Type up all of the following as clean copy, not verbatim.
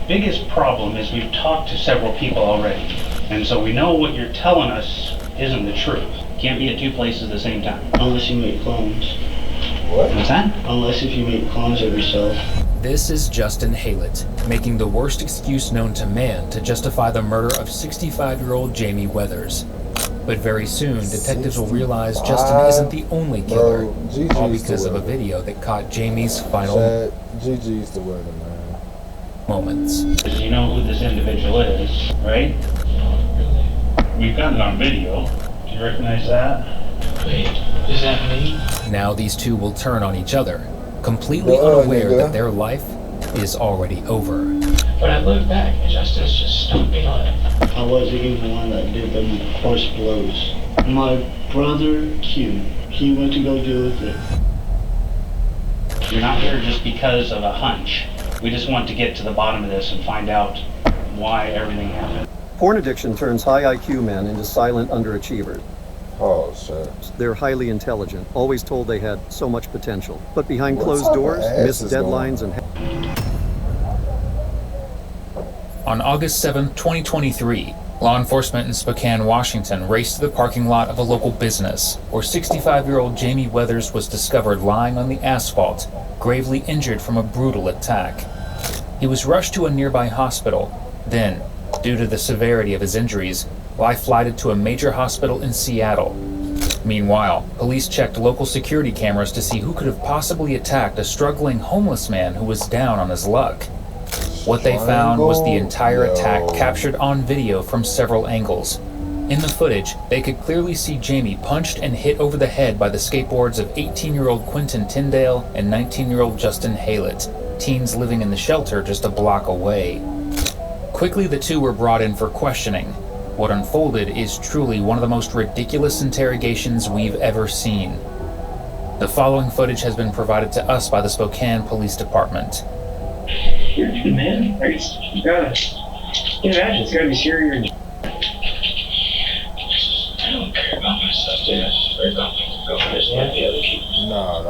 biggest problem is we've talked to several people already, and so we know what you're telling us isn't the truth. Can't be at two places at the same time. Unless you make clones. What? What's that? Unless if you make clones of yourself. This is Justin Haylett, making the worst excuse known to man to justify the murder of 65-year-old Jamie Weathers. But very soon, detectives will realize Justin isn't the only killer, all because of a video that caught Jamie's final GG's the weather, man. moments. You know who this individual is, right? We've got it on video. Do you recognize that? Wait, is that me? Now these two will turn on each other, completely unaware that their life is already over. But I look back and Justin's just stomping on it. I wasn't even the one that did the horse blows. My brother Q, he went to go deal with it. You're not here just because of a hunch. We just want to get to the bottom of this and find out why everything happened. Porn addiction turns high IQ men into silent underachievers. Oh, shit. They're highly intelligent, always told they had so much potential. But behind What closed type of doors, ass missed is deadlines and... On August 7, 2023, law enforcement in Spokane, Washington raced to the parking lot of a local business where 65-year-old Jamie Weathers was discovered lying on the asphalt, gravely injured from a brutal attack. He was rushed to a nearby hospital. Then, due to the severity of his injuries, life-flighted to a major hospital in Seattle. Meanwhile, police checked local security cameras to see who could have possibly attacked a struggling homeless man who was down on his luck. What they found was the entire attack captured on video from several angles. In the footage, they could clearly see Jamie punched and hit over the head by the skateboards of 18-year-old Quentin Tyndale and 19-year-old Justin Haylett, teens living in the shelter just a block away. Quickly, the two were brought in for questioning. What unfolded is truly one of the most ridiculous interrogations we've ever seen. The following footage has been provided to us by the Spokane Police Department. You're good, man. You gotta imagine, it's gotta be scarier. I don't care about myself, dude. I just worry about this and the other people. Nah.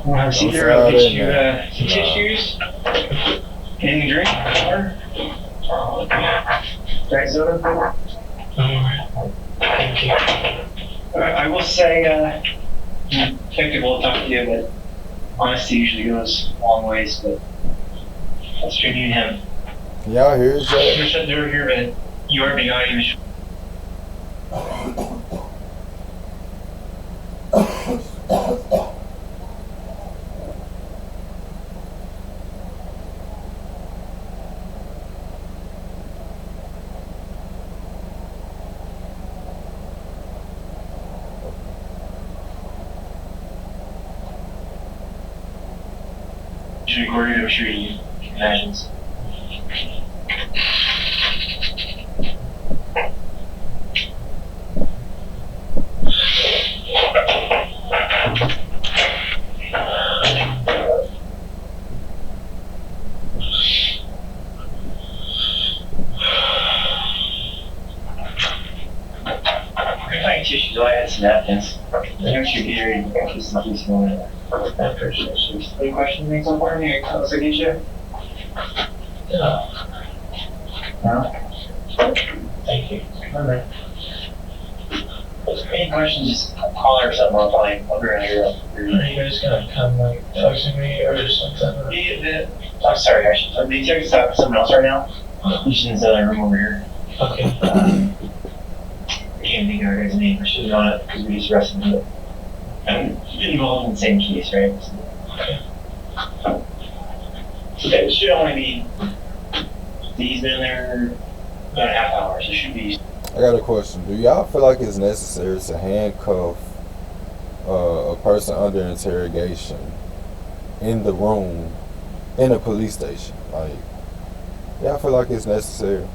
Well, I've seen her out get you some tissues. Anything to drink? Water? Right, soda? Alright. Thank you. I will say, detective will talk to you, but honesty usually goes a long ways, but that's between you and him. Y'all hear each other? You're shut the door here, but you are being audio. Recorded, I'm sure you can imagine. Tissues, I had some napkins. I know she could hear you. This morning. Any questions, things on for me? How's it get you? No. Thank you. Alright. Any questions, just call her or something. I'll be around here. Are you guys gonna come like talk to me or something? I'm sorry, I should. Are you talking to someone else right now? You should in the other room over here. Okay. I can't think of her guy's name. I should have known it because we just arrested him. I'm involved in the same case, right? Okay, it should only be. He's been there about a half hour, so it should be. I got a question. Do y'all feel like it's necessary to handcuff a person under interrogation in the room in a police station? Like, y'all feel like it's necessary?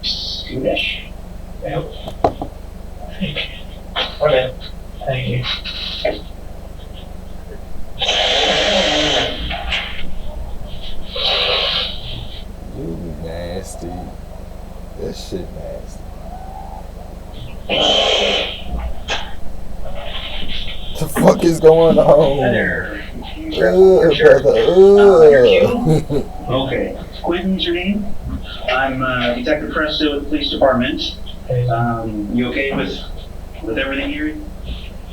Soonish. Yep. Thank you. Okay. Thank you. You nasty. That shit nasty. What the fuck is going on? There. Your cue? Okay. Quentin's your name? I'm Detective Presto with the police department. You okay with everything here?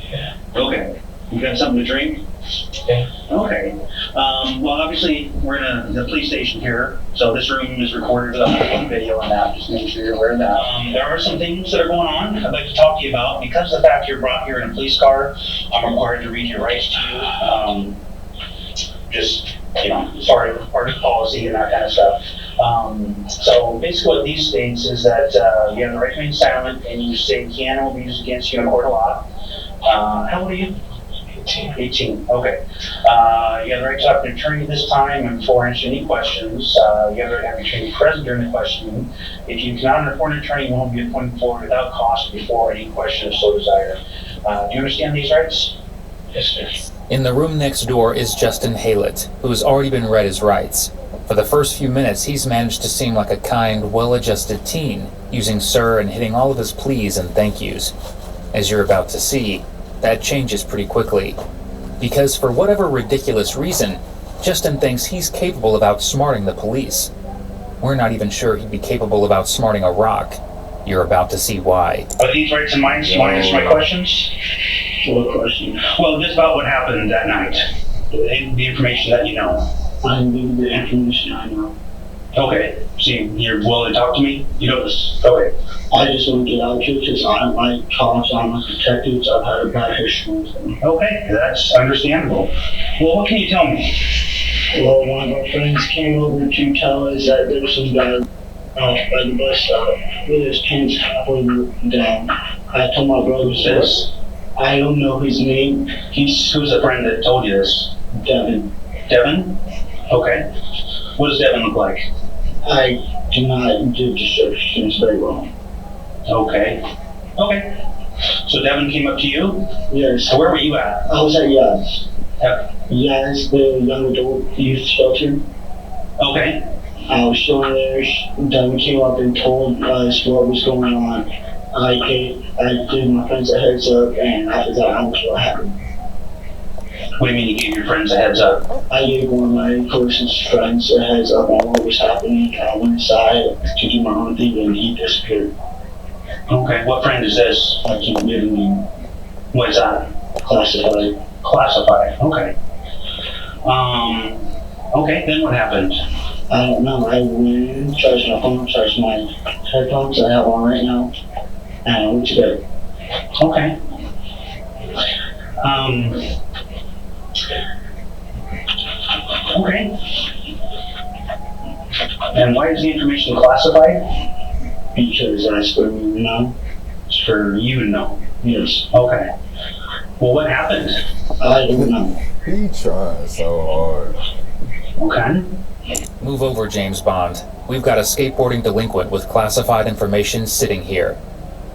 Yeah. Okay. You got something to drink? Yeah. Okay. Well, obviously, we're in the police station here, so this room is recorded on video and that, just make sure you're aware of that. There are some things that are going on I'd like to talk to you about. Because of the fact you're brought here in a police car, I'm required to read your rights to you. Just, part of policy and that kind of stuff. So basically what these states is that you have the right to remain silent and you say can will be used against you in a court of law. How old are you? 18. Okay. You have the right to talk to an attorney this time and before answering any questions. You have the right to have your attorney present during the questioning. If you cannot afford an attorney, one will be appointed forward without cost before any question is so desired. Do you understand these rights? Yes, sir. In the room next door is Justin Haylett, who has already been read his rights. For the first few minutes, he's managed to seem like a kind, well-adjusted teen, using sir and hitting all of his please and thank yous. As you're about to see, that changes pretty quickly. Because for whatever ridiculous reason, Justin thinks he's capable of outsmarting the police. We're not even sure he'd be capable of outsmarting a rock. You're about to see why. Are these rights and mine? You want to answer my questions? What question? Well, just about what happened that night. The information that you know. I can give you the information I know. Okay. So you're willing to talk to me? You know this. Okay. I just want to get out here because I don't like cops, I don't like detectives, I've had a bad history with them. Okay, that's understandable. Well, what can you tell me? Well, one of our friends came over to tell us that there was some guy off by the bus stop with his pants halfway down. I told my brother this. I don't know his name. Who's the friend that told you this? Devin. Devin? Okay. What does Devin look like? I do not do descriptions very well. Okay. Okay. So Devin came up to you? Yes. So where were you at? I was at Yaz. Yeah. Yaz, the young adult youth shelter. Okay. I was still there. Devin came up and told us what was going on. I gave my friends a heads up, and after that, I was what happened. What do you mean you gave your friends a heads up? I gave one of my closest friends a heads up on what was happening. I went inside to do my own thing, and he disappeared. Okay. What friend is this? I can't give him name. What is that? Classified. Classified. Okay. Okay, then what happened? I don't know. I went in, charged my phone, charged my headphones. I have one right now. And I went to bed. Okay. Okay. And why is the information classified? Because that's for me to know. It's for you to know. Yes. Okay. Well, what happened? I don't know. He trying so hard. Okay. Move over, James Bond. We've got a skateboarding delinquent with classified information sitting here.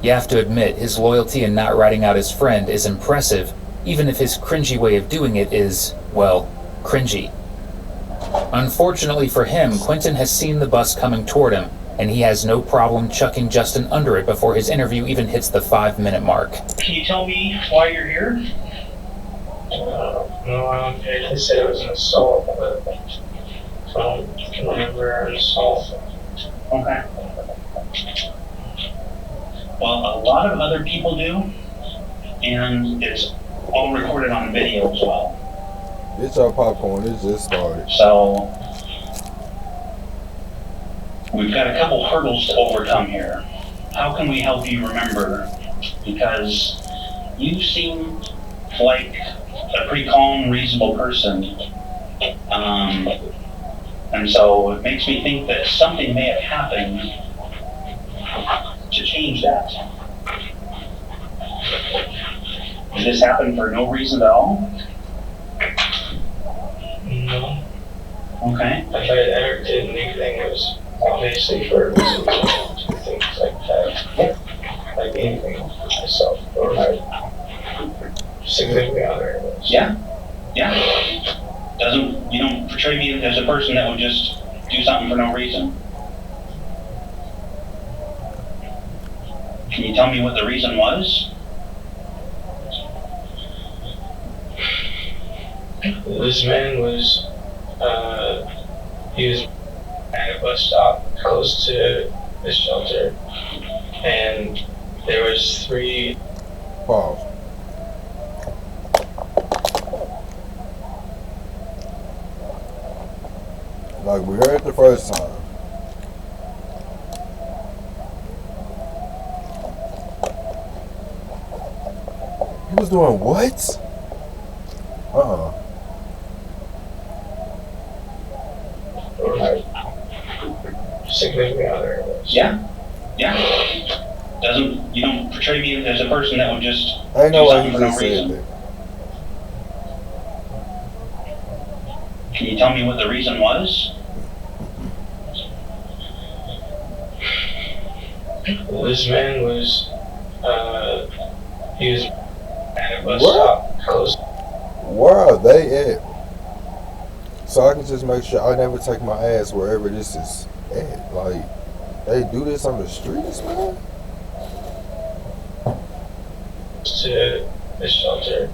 You have to admit, his loyalty in not ratting out his friend is impressive, even if his cringy way of doing it is, well, cringy. Unfortunately for him, Quentin has seen the bus coming toward him, and he has no problem chucking Justin under it before his interview even hits the 5-minute mark. Can you tell me why you're here? No, I don't think they said it was an assault, but I don't can remember an assault. Okay. Well, a lot of other people do, and it's all recorded on video as well. Get your popcorn, it just started. So, we've got a couple hurdles to overcome here. How can we help you remember? Because you seem like a pretty calm, reasonable person. And so it makes me think that something may have happened to change that. Did this happen for no reason at all? No. Okay. If I ever did anything, it was obviously for a reason to do things like that. Yeah. Like anything for myself or my significant other. Yeah. Yeah. You don't portray me as a person that would just do something for no reason. Can you tell me what the reason was? This man was, he was at a bus stop close to the shelter, and there was 3. Pause. Like we heard the first time. He was doing what? Or my significant other was. Yeah. You don't portray me as a person that would just I know do why he something for no just said reason. that. Can you tell me what the reason was? This man was, he was at a bus What? stop close. Where are they at? So I can just make sure I never take my ass wherever this is at. Like, they do this on the streets, man? To the shelter,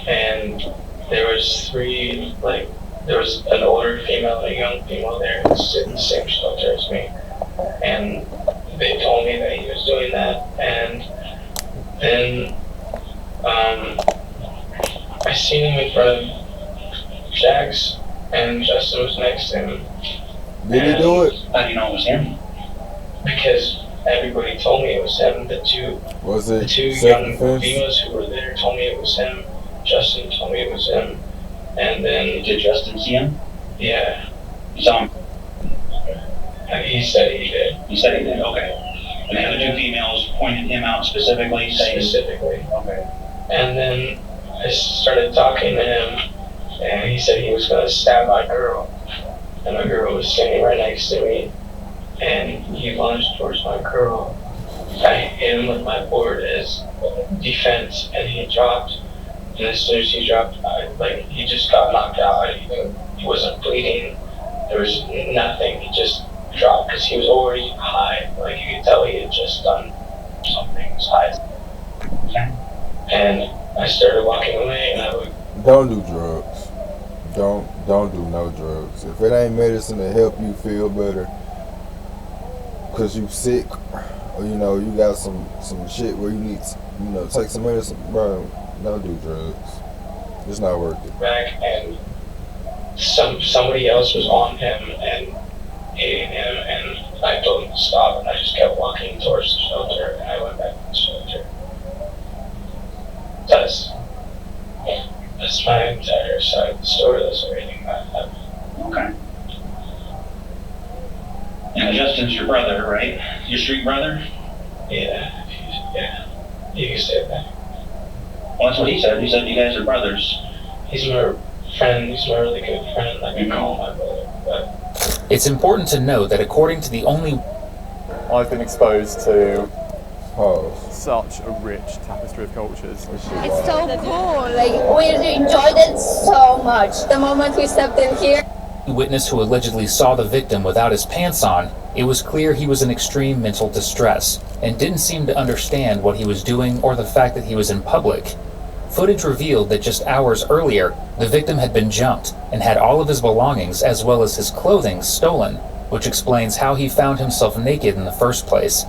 and there was 3, like, there was an older female and a young female there who sit in the same shelter as me, and they told me that he was doing that, and then I seen him in front of Jax, and Justin was next to him. Did he do it? How do you know it was him? Because everybody told me it was him. The two Was it young self-defense? females who were there told me it was him. Justin told me it was him. And then, Did Justin see him? yeah, You saw him? he said he did. You said he did, okay. And the other 2 females pointed him out specifically, saying, Specifically. okay. And then I started talking to him, and he said he was going to stab my girl. And my girl was standing right next to me, and he lunged towards my girl. I hit him with my board as defense, and he dropped. And as soon as he dropped, he just got knocked out. He wasn't bleeding. There was nothing. He just dropped because he was already high. Like, you could tell he had just done something. He was high. And I started walking away, and I would. Don't do drugs. Don't do no drugs. If it ain't medicine to help you feel better, cause you sick, or you got some shit where you need to, take some medicine, bro. Don't do drugs. It's not worth it. Back, and somebody else was on him and hitting him, and I told him to stop, and I just kept walking towards the shelter, and I went back to the shelter. That's my entire side of the story. That's everything that happened. Okay. And Justin's your brother, right? Your street brother? Yeah, you can say that. Well, that's what he said. He said you guys are brothers. He's my friend. He's my really good friend. I can call him my brother. But It's important to note that according to the only I've been exposed to Pause. such a rich tapestry of cultures. This shit It's wild. so cool. Like, we enjoyed it so much. The moment we stepped in here, witness who allegedly saw the victim without his pants on, it was clear he was in extreme mental distress and didn't seem to understand what he was doing or the fact that he was in public. Footage revealed that just hours earlier, the victim had been jumped and had all of his belongings as well as his clothing stolen, which explains how he found himself naked in the first place.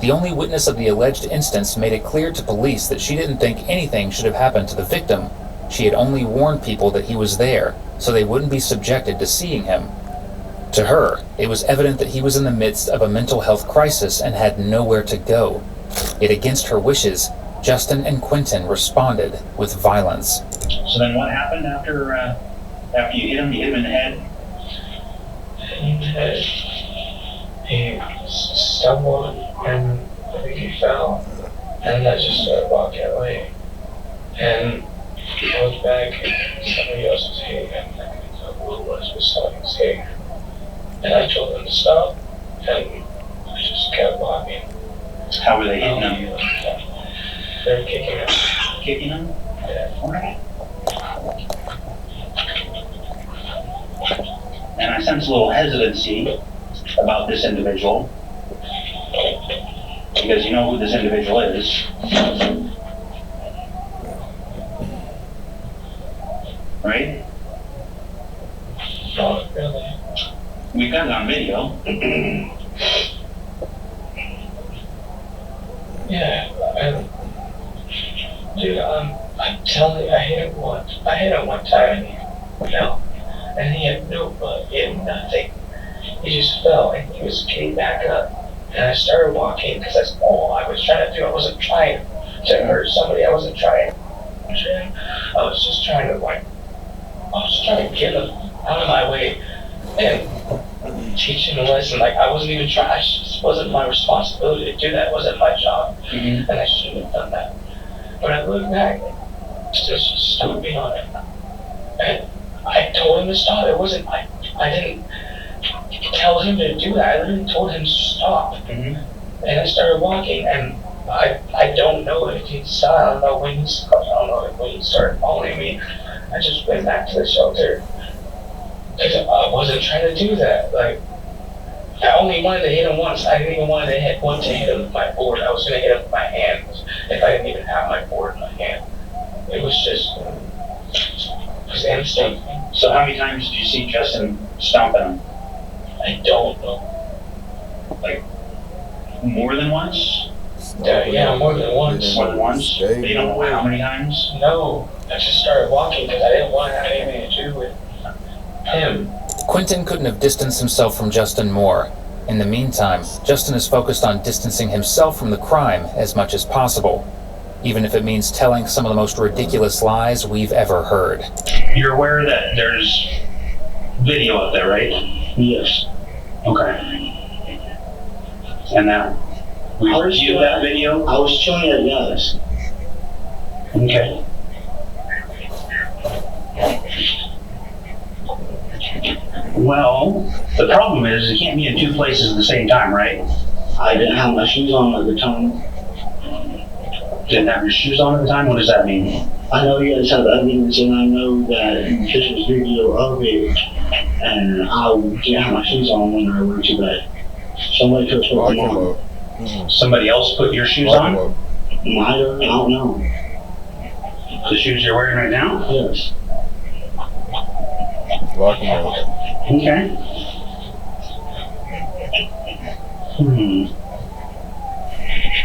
The only witness of the alleged instance made it clear to police that she didn't think anything should have happened to the victim. She had only warned people that he was there, so they wouldn't be subjected to seeing him. To her, it was evident that he was in the midst of a mental health crisis and had nowhere to go. Yet against her wishes, Justin and Quentin responded with violence. So then what happened after you hit him? You hit him in the head? and he stumbled and I think he fell. And I just started walking away. And I looked back and somebody else was hitting him. I couldn't tell who it was, but somebody was hitting him. And I told them to stop. And I just kept walking. How were they hitting him? They were kicking him. Kicking him? Yeah. Okay. And I sense a little hesitancy about this individual. Because you know who this individual is. Right? Oh, really? We've got it on video. Yeah, dude, I'm telling you, I hit him once. I hit him one time and he fell. And he had no blood, he had nothing. He just fell and he was getting back up. And I started walking because that's all I was trying to do. I wasn't trying to hurt somebody. I wasn't trying. I was just trying to get him out of my way and teach him a lesson. Like, I wasn't even trying. It just wasn't my responsibility to do that. It wasn't my job. And I shouldn't have done that. But I look back, just stood me on it. And I told him to stop. It wasn't, I didn't tell him to do that. I literally told him to stop. And I started walking, and I don't know if he stopped. I don't know when he stopped. I don't know when he started following me. I just went back to the shelter. Because I wasn't trying to do that. Like, I only wanted to hit him once. I didn't even want to hit him with my board. I was going to hit him with my hands if I didn't even have my board in my hand. It was just instinct. So how many times did you see Justin stomping him? I don't know. Like, more than once? Yeah, more than once. More than once? You don't know how many times? No, I just started walking because I didn't want to have anything to do with him. Quentin couldn't have distanced himself from Justin more. In the meantime, Justin is focused on distancing himself from the crime as much as possible, even if it means telling some of the most ridiculous lies we've ever heard. You're aware that there's video up there, right? Yes. Okay. And that we reviewed that video? I was showing it, yes. Okay. Well, the problem is it can't be in two places at the same time, right? I didn't have my shoes on at the time. Didn't have your shoes on at the time? What does that mean? I know you guys have evidence, and I know that this was video of it, and I didn't have my shoes on when I went to bed. Somebody could have put them on. Somebody else put your shoes on? I don't know. The shoes you're wearing right now? Yes. Lock him up. Okay.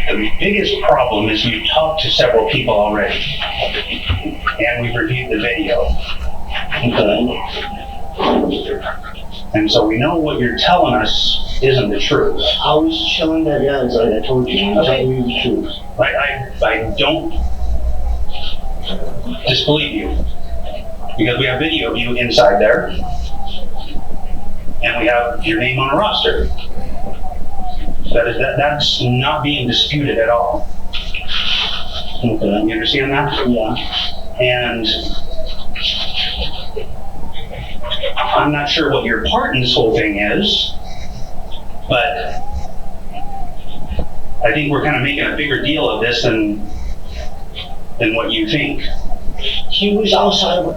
The biggest problem is we've talked to several people already, and we've reviewed the video. Okay. And so we know what you're telling us isn't the truth. I was showing that, guys, like I told you. I'm telling you the truth. I don't disbelieve you, because we have video of you inside there, and we have your name on a roster. That's not being disputed at all. Okay. You understand that? Yeah. And I'm not sure what your part in this whole thing is, but I think we're kind of making a bigger deal of this than what you think. He was outside of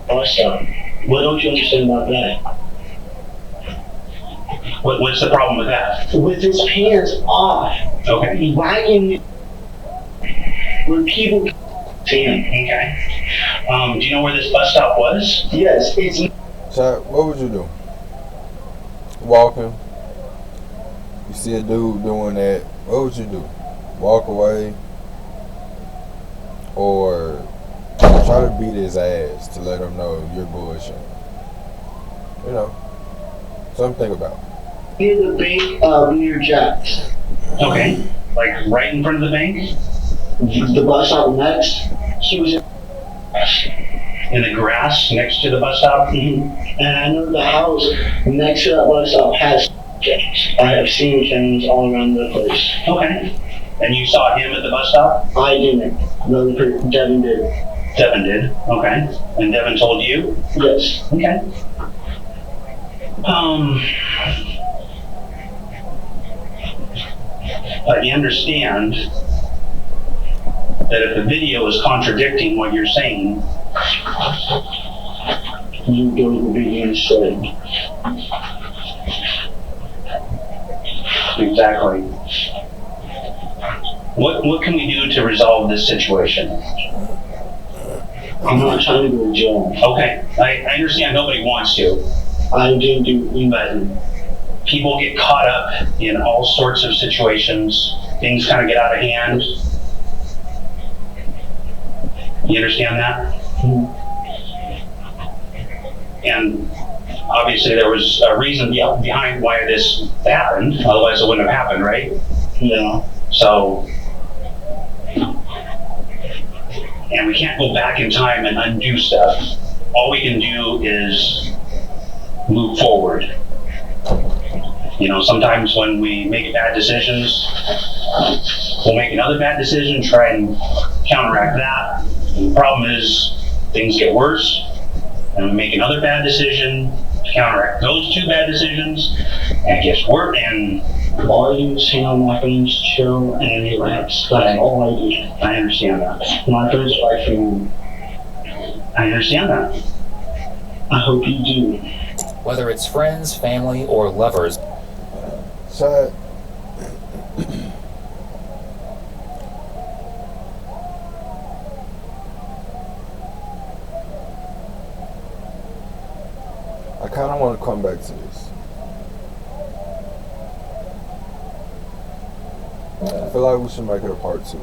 bus stop. What don't you understand about that? What's the problem with that? With his pants off. Okay. Wagging where people see him. Okay. Do you know where this bus stop was? Yes, it's. Chad, what would you do? Walking. You see a dude doing that. What would you do? Walk away? Or try to beat his ass to let him know you're bullshit? You know, something to think about. Near the bank, near Jack's. Okay. Like right in front of the bank? The bus stop next. He was In the grass next to the bus stop? And I know the house next to that bus stop has cameras. I have seen cameras all around the place. Okay. And you saw him at the bus stop? I didn't. Devin did. Devin did. Okay. And Devin told you? Yes. Okay. You understand that if the video is contradicting what you're saying, You don't be inside. exactly. What can we do to resolve this situation? I'm not trying to go to jail. Okay, I understand nobody wants to, I didn't do anything. People get caught up in all sorts of situations. Things kind of get out of hand. You understand that? And obviously there was a reason behind why this happened, otherwise it wouldn't have happened, right? Yeah. So, and we can't go back in time and undo stuff. All we can do is move forward. You know, sometimes when we make bad decisions, we'll make another bad decision, try and counteract that. And the problem is things get worse, and we make another bad decision to counteract those two bad decisions, and it gets worse. And All I do is hang on my friends, chill, and relax. That's all I do. I understand that. My friends are family. I understand that. I hope you do. Whether it's friends, family, or lovers, Chad, I kind of want to come back to this. I feel like we should make it a part 2.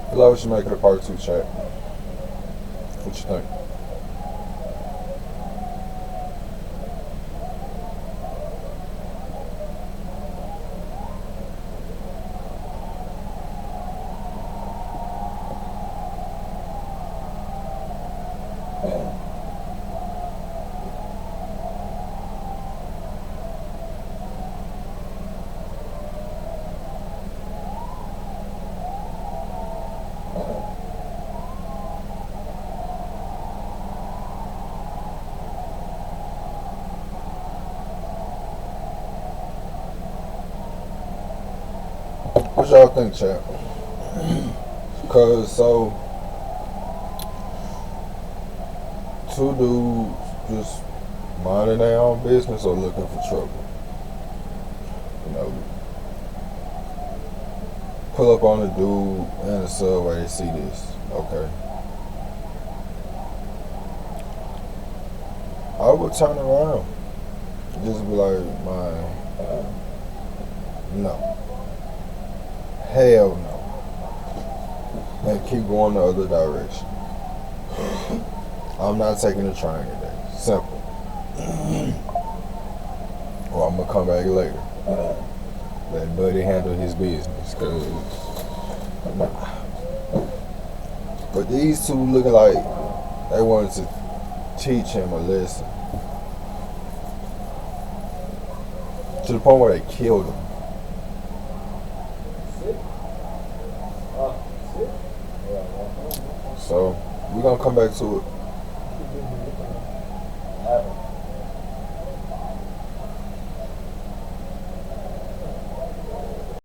I feel like we should make it a part 2, chat. What you think? What y'all think, chat? Cause so two dudes just minding their own business or looking for trouble. You know, pull up on a dude in the subway and see this. Okay. I would turn around. Just be like, man, no. Hell no. And keep going the other direction. I'm not taking the train today. Simple. Or I'm gonna come back later. Let Buddy handle his business. Cause nah. But these two looking like they wanted to teach him a lesson. To the point where they killed him. So, we're gonna come back to it.